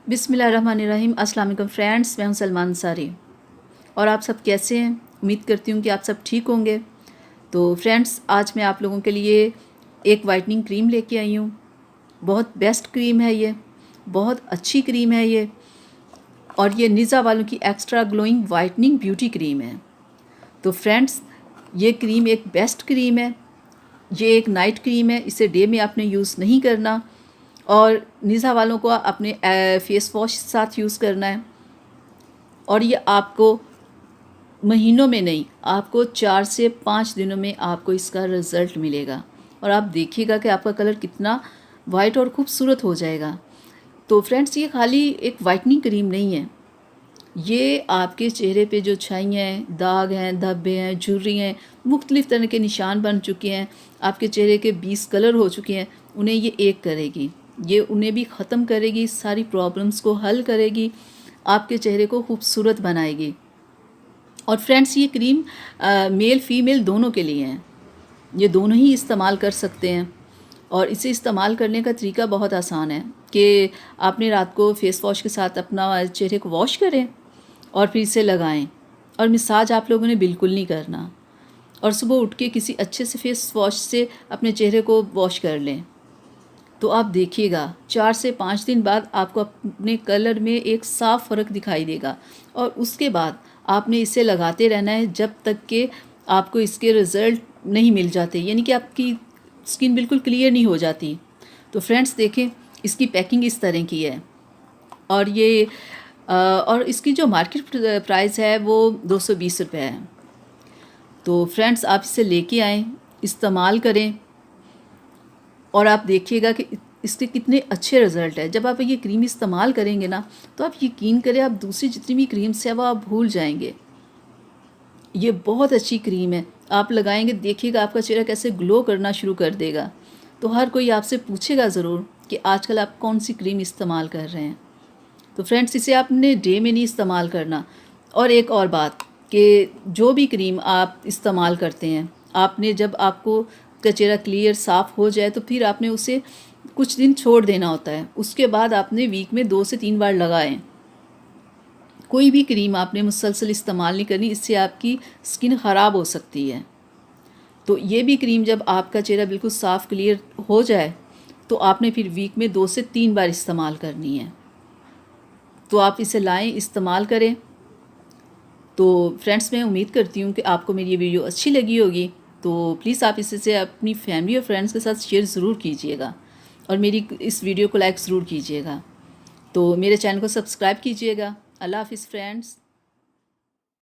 बिस्मिल्लाहिर्रहमानिर्रहीम। अस्सलाम वालेकुम फ्रेंड्स, मैं हूं सलमान अंसारी और आप सब कैसे हैं। उम्मीद करती हूं कि आप सब ठीक होंगे। तो फ्रेंड्स, आज मैं आप लोगों के लिए एक वाइटनिंग क्रीम लेके आई हूं। बहुत बेस्ट क्रीम है ये, बहुत अच्छी क्रीम है ये, और ये निज़ा वालों की extra glowing whitening beauty cream है। तो फ्रेंड्स, ये क्रीम एक बेस्ट क्रीम है। ये एक नाइट क्रीम है, इसे डे में आपने यूज़ नहीं करना और निज़ा वालों को अपने फेस वॉश के साथ यूज़ करना है। और ये आपको महीनों में नहीं, आपको 4 से 5 दिनों में आपको इसका रिज़ल्ट मिलेगा और आप देखिएगा कि आपका कलर कितना वाइट और खूबसूरत हो जाएगा। तो फ्रेंड्स, ये खाली एक वाइटनिंग क्रीम नहीं है, ये आपके चेहरे पे जो छाइयाँ हैं, दाग हैं, धब्बे हैं, झुर्री हैं, मुख्तलिफ़ तरह के निशान बन चुके हैं, आपके चेहरे के 20 कलर हो चुके हैं, उन्हें ये एक करेगी। ये उन्हें भी ख़त्म करेगी, सारी प्रॉब्लम्स को हल करेगी, आपके चेहरे को खूबसूरत बनाएगी। और फ्रेंड्स, ये क्रीम मेल फीमेल दोनों के लिए हैं, ये दोनों ही इस्तेमाल कर सकते हैं। और इसे इस्तेमाल करने का तरीका बहुत आसान है कि आपने रात को फेस वॉश के साथ अपना चेहरे को वॉश करें और फिर इसे लगाएं, और मसाज आप लोगों ने बिल्कुल नहीं करना, और सुबह उठ के किसी अच्छे से फेस वॉश से अपने चेहरे को वॉश कर लें। तो आप देखिएगा 4 से 5 दिन बाद आपको अपने कलर में एक साफ़ फ़र्क दिखाई देगा। और उसके बाद आपने इसे लगाते रहना है जब तक कि आपको इसके रिज़ल्ट नहीं मिल जाते, यानी कि आपकी स्किन बिल्कुल क्लियर नहीं हो जाती। तो फ्रेंड्स देखें, इसकी पैकिंग इस तरह की है और ये और इसकी जो मार्केट प्राइस है वो 220 रुपये है। तो फ्रेंड्स, आप इसे लेके आएँ, इस्तेमाल करें और आप देखिएगा कि इसके कितने अच्छे रिज़ल्ट है। जब आप ये क्रीम इस्तेमाल करेंगे ना, तो आप यकीन करें, आप दूसरी जितनी भी क्रीम्स है वो आप भूल जाएंगे। ये बहुत अच्छी क्रीम है, आप लगाएंगे, देखिएगा आपका चेहरा कैसे ग्लो करना शुरू कर देगा। तो हर कोई आपसे पूछेगा ज़रूर कि आजकल आप कौन सी क्रीम इस्तेमाल कर रहे हैं। तो फ्रेंड्स, इसे आपने डे में नहीं इस्तेमाल करना। और एक और बात कि जो भी क्रीम आप इस्तेमाल करते हैं, आपने जब आपको का चेहरा क्लियर साफ़ हो जाए तो फिर आपने उसे कुछ दिन छोड़ देना होता है। उसके बाद आपने वीक में 2 से 3 बार लगाएं। कोई भी क्रीम आपने मुसलसल इस्तेमाल नहीं करनी, इससे आपकी स्किन ख़राब हो सकती है। तो ये भी क्रीम जब आपका चेहरा बिल्कुल साफ़ क्लियर हो जाए तो आपने फिर वीक में 2 से 3 बार इस्तेमाल करनी है। तो आप इसे लाएं, इस्तेमाल करें। तो फ्रेंड्स, मैं उम्मीद करती हूँ कि आपको मेरी ये वीडियो अच्छी लगी होगी। तो प्लीज़ आप इसे अपनी फैमिली और फ्रेंड्स के साथ शेयर ज़रूर कीजिएगा और मेरी इस वीडियो को लाइक ज़रूर कीजिएगा। तो मेरे चैनल को सब्सक्राइब कीजिएगा। अल्लाह हाफ़िज़ फ्रेंड्स।